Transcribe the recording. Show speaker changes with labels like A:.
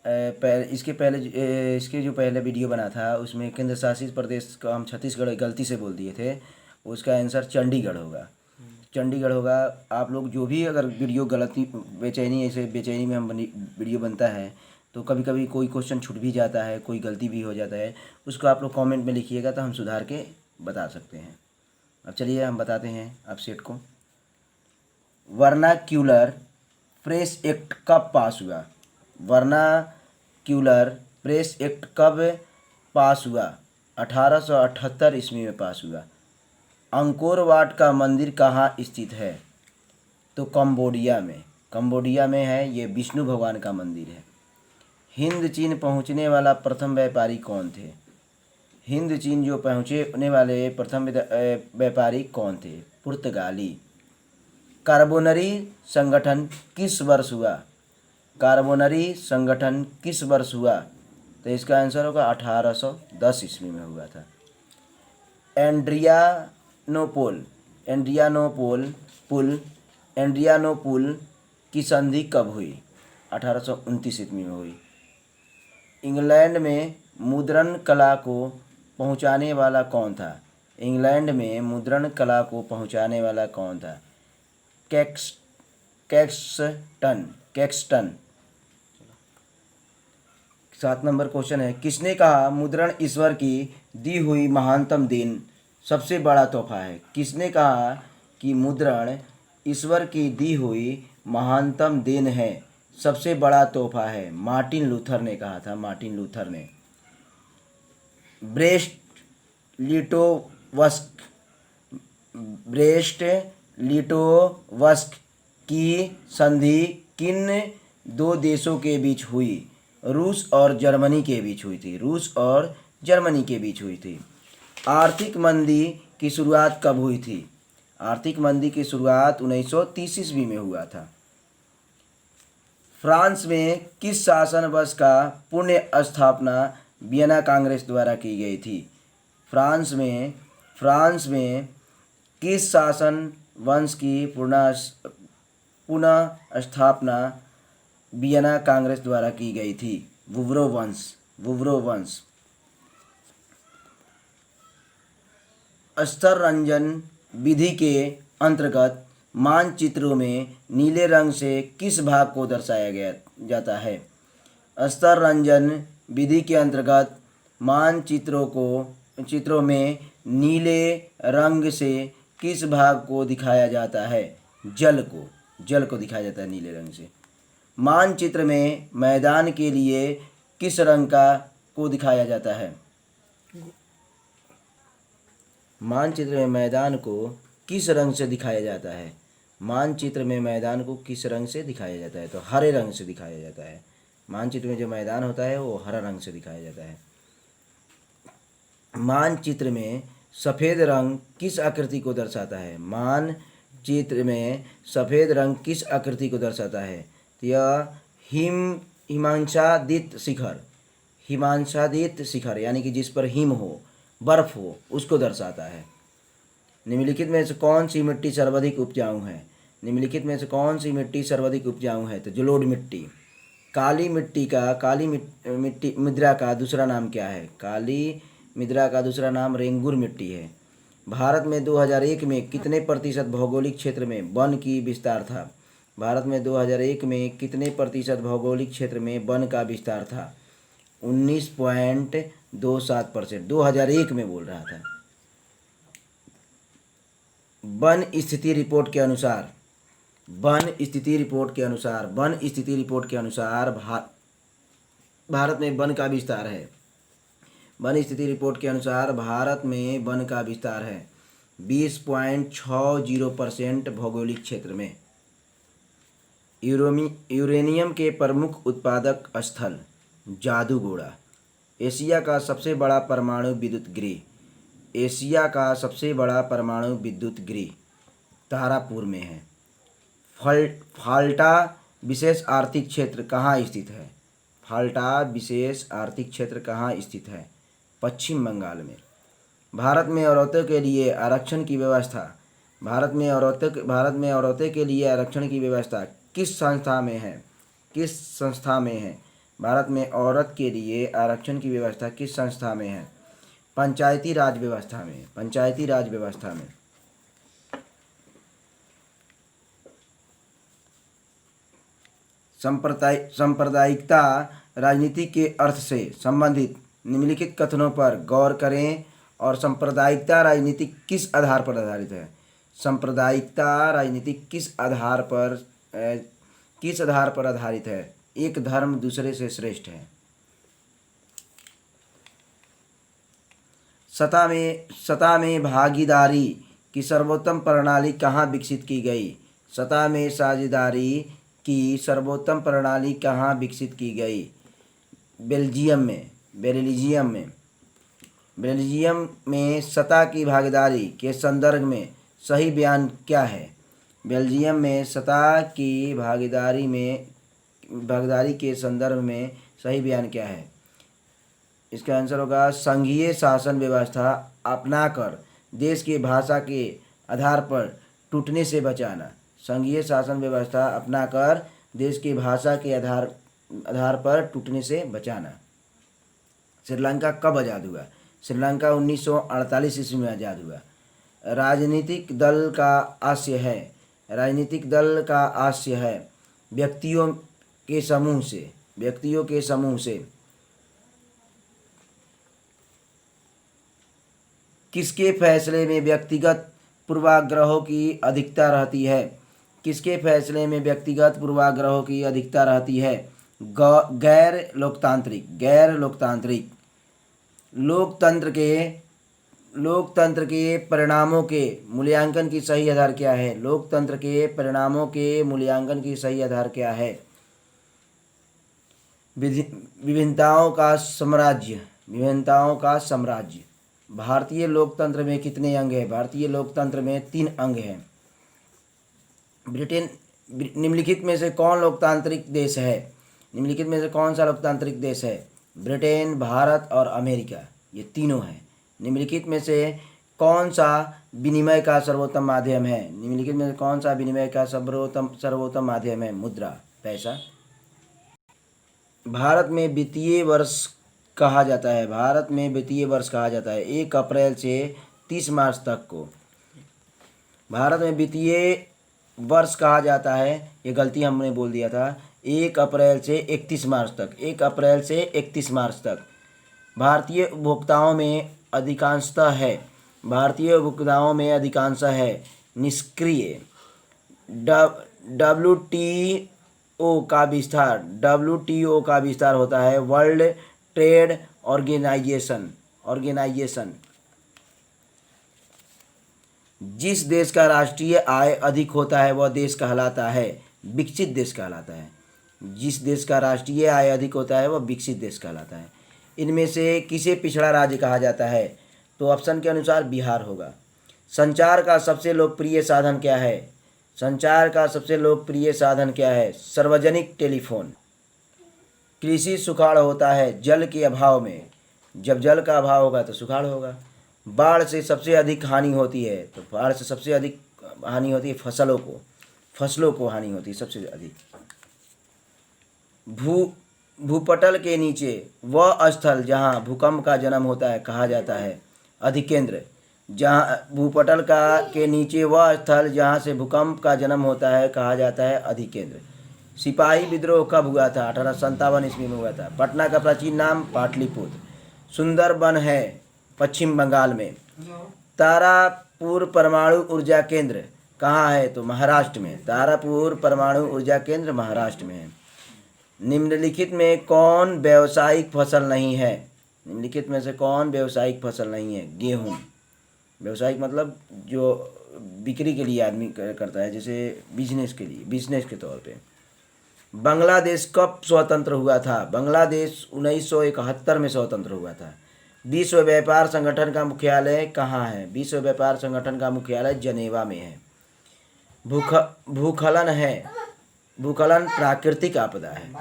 A: इसके जो पहले वीडियो बना था उसमें केंद्र शासित प्रदेश का हम छत्तीसगढ़ गलती से बोल दिए थे, उसका आंसर चंडीगढ़ होगा। चंडीगढ़ होगा। आप लोग जो भी अगर वीडियो गलती बेचैनी ऐसे बेचैनी में हम वीडियो बनता है तो कभी कभी कोई क्वेश्चन छूट भी जाता है, कोई गलती भी हो जाता है, उसको आप लोग कमेंट में लिखिएगा तो हम सुधार के बता सकते हैं। अब चलिए हम बताते हैं आप सेट को। वर्नाक्यूलर प्रेस एक्ट कब पास हुआ? वर्नाक्यूलर प्रेस एक्ट कब पास हुआ? 1878 ईस्वी में पास हुआ। अंकोर वाट का मंदिर कहाँ स्थित है? तो कंबोडिया में। कंबोडिया में है, ये विष्णु भगवान का मंदिर है। हिंद चीन पहुँचने वाला प्रथम व्यापारी कौन थे? हिंद चीन जो पहुँचने वाले प्रथम व्यापारी कौन थे? पुर्तगाली। कार्बोनरी संगठन किस वर्ष हुआ? कार्बोनरी संगठन किस वर्ष हुआ? तो इसका आंसर होगा 1810 ईस्वी में हुआ था। एड्रियानोपुल की संधि कब हुई? 1829 ईस्वी में हुई। इंग्लैंड में मुद्रण कला को पहुंचाने वाला कौन था? इंग्लैंड में मुद्रण कला को पहुंचाने वाला कौन था? कैक्सटन। 7 नंबर क्वेश्चन है, किसने कहा मुद्रण ईश्वर की दी हुई महानतम देन सबसे बड़ा तोहफा है? किसने कहा कि मुद्रण ईश्वर की दी हुई महानतम देन है, सबसे बड़ा तोहफा है? मार्टिन लूथर ने कहा था, मार्टिन लूथर ने। ब्रेस्ट लिटोवस्क की संधि किन दो देशों के बीच हुई? रूस और जर्मनी के बीच हुई थी। रूस और जर्मनी के बीच हुई थी। आर्थिक मंदी की शुरुआत कब हुई थी? आर्थिक मंदी की शुरुआत 1930 ईस्वी में हुआ था। फ्रांस में किस शासन वंश का पुण्य स्थापना वियना कांग्रेस द्वारा की गई थी? फ्रांस में किस शासन वंश की पुनः स्थापना वियना कांग्रेस द्वारा की गई थी? वुवरो वंश। स्तररंजन विधि के अंतर्गत मानचित्रों में नीले रंग से किस भाग को दर्शाया जाता है? स्तररंजन विधि के अंतर्गत चित्रों में नीले रंग से किस भाग को दिखाया जाता है? जल को दिखाया जाता है नीले रंग से। मानचित्र में मैदान के लिए किस रंग को दिखाया जाता है? मानचित्र में मैदान को किस रंग से दिखाया जाता है? मानचित्र में मैदान को किस रंग से दिखाया जाता है? तो हरे रंग से दिखाया जाता है। मानचित्र में जो मैदान होता है वो हरा रंग से दिखाया जाता है। मानचित्र में सफ़ेद रंग किस आकृति को दर्शाता है? मानचित्र में सफ़ेद रंग किस आकृति को दर्शाता है? तो यह हिमांशादित शिखर यानी कि जिस पर हिम हो, बर्फ हो, उसको दर्शाता है। निम्नलिखित में से कौन सी मिट्टी सर्वाधिक उपजाऊ है? निम्नलिखित में से कौन सी मिट्टी सर्वाधिक उपजाऊ है? तो जलोढ़ मिट्टी। काली मिट्टी मृदा का दूसरा नाम क्या है? काली मृदा का दूसरा नाम रेंगुर मिट्टी है। भारत में 2001 में कितने प्रतिशत भौगोलिक क्षेत्र में वन की विस्तार था? भारत में 2001 में कितने प्रतिशत भौगोलिक क्षेत्र में वन का विस्तार था? 19.27%। 2001 में बोल रहा था। वन स्थिति रिपोर्ट के अनुसार भारत में वन का विस्तार है। वन स्थिति रिपोर्ट के अनुसार भारत में वन का विस्तार है 20.60% भौगोलिक क्षेत्र में। यूरेनियम के प्रमुख उत्पादक स्थल जादूगोड़ा। एशिया का सबसे बड़ा परमाणु विद्युत गृह तारापुर में है। फाल्टा विशेष आर्थिक क्षेत्र कहाँ स्थित है? फाल्टा विशेष आर्थिक क्षेत्र कहाँ स्थित है? पश्चिम बंगाल में। भारत में औरतों के लिए आरक्षण की व्यवस्था किस संस्था में है? भारत में औरत के लिए आरक्षण की व्यवस्था किस संस्था में है? पंचायती राज व्यवस्था में। पंचायती राज व्यवस्था में। सांप्रदायिकता राजनीति के अर्थ से संबंधित निम्नलिखित कथनों पर गौर करें और सांप्रदायिकता राजनीति किस आधार पर आधारित है? सांप्रदायिकता राजनीति किस आधार पर आधारित है? एक धर्म दूसरे से श्रेष्ठ है। सत्ता में भागीदारी की सर्वोत्तम प्रणाली कहाँ विकसित की गई? सत्ता में साझेदारी की सर्वोत्तम प्रणाली कहाँ विकसित की गई? बेल्जियम में सत्ता की भागीदारी के संदर्भ में सही बयान क्या है? बेल्जियम में सत्ता की भागीदारी के संदर्भ में सही बयान क्या है? इसका आंसर होगा संघीय शासन व्यवस्था अपनाकर देश की भाषा के आधार पर टूटने से बचाना। संघीय शासन व्यवस्था अपनाकर देश की भाषा के आधार पर टूटने से बचाना। श्रीलंका कब आज़ाद हुआ? श्रीलंका 1948 ईस्वी में आज़ाद हुआ। राजनीतिक दल का आशय है व्यक्तियों के समूह से किसके फैसले में व्यक्तिगत पूर्वाग्रहों की अधिकता रहती है? किसके फैसले में व्यक्तिगत पूर्वाग्रहों की अधिकता रहती है? गैर लोकतांत्रिक। लोकतंत्र के परिणामों के मूल्यांकन की सही आधार क्या है? लोकतंत्र के परिणामों के मूल्यांकन की सही आधार क्या है? विभिन्नताओं का साम्राज्य। भारतीय लोकतंत्र में कितने अंग हैं? भारतीय लोकतंत्र में 3 अंग हैं। ब्रिटेन निम्नलिखित में से कौन लोकतांत्रिक देश है? निम्नलिखित में से कौन सा लोकतांत्रिक देश है? ब्रिटेन, भारत और अमेरिका, ये तीनों हैं। निम्नलिखित में से कौन सा विनिमय का सर्वोत्तम माध्यम है? निम्नलिखित में से कौन सा विनिमय का सर्वोत्तम माध्यम है? मुद्रा, पैसा। भारत में वित्तीय वर्ष कहा जाता है। 1 अप्रैल से 30 मार्च तक को भारत में वित्तीय वर्ष कहा जाता है। ये गलती हमने बोल दिया था। 1 अप्रैल से 31 मार्च तक। 1 अप्रैल से 31 मार्च तक भारतीय उपभोक्ताओं में अधिकांशतः है निष्क्रिय। WTO का विस्तार होता है वर्ल्ड ट्रेड ऑर्गेनाइजेशन। जिस देश का राष्ट्रीय आय अधिक होता है वह देश कहलाता है विकसित देश कहलाता है। जिस देश का राष्ट्रीय आय अधिक होता है वह विकसित देश कहलाता है। इनमें से किसे पिछड़ा राज्य कहा जाता है? तो ऑप्शन के अनुसार बिहार होगा। संचार का सबसे लोकप्रिय साधन क्या है? सार्वजनिक टेलीफोन। कृषि सुखाड़ होता है जल के अभाव में। जब जल का अभाव होगा तो सुखाड़ होगा। बाढ़ से सबसे अधिक हानि होती है, तो बाढ़ से सबसे अधिक हानि होती है फसलों को हानि होती है सबसे अधिक। भूपटल के नीचे वह स्थल जहाँ भूकंप का जन्म होता है कहा जाता है अधिकेंद्र। भूपटल के नीचे वह स्थल जहाँ से भूकंप का जन्म होता है कहा जाता है अधिकेंद्र। सिपाही विद्रोह कब हुआ था? 1857 ईस्वी में हुआ था। पटना का प्राचीन नाम पाटलिपुत्र। सुंदरबन है पश्चिम बंगाल में। तारापुर परमाणु ऊर्जा केंद्र कहाँ है? तो महाराष्ट्र में। तारापुर परमाणु ऊर्जा केंद्र महाराष्ट्र में है। निम्नलिखित में कौन व्यावसायिक फसल नहीं है? गेहूँ। व्यावसायिक मतलब जो बिक्री के लिए आदमी करता है, जैसे बिजनेस के तौर पे। बांग्लादेश कब स्वतंत्र हुआ था? बांग्लादेश 1971 में स्वतंत्र हुआ था। विश्व व्यापार संगठन का मुख्यालय कहाँ है? विश्व व्यापार संगठन का मुख्यालय जनेवा में है। भूस्खलन प्राकृतिक आपदा है।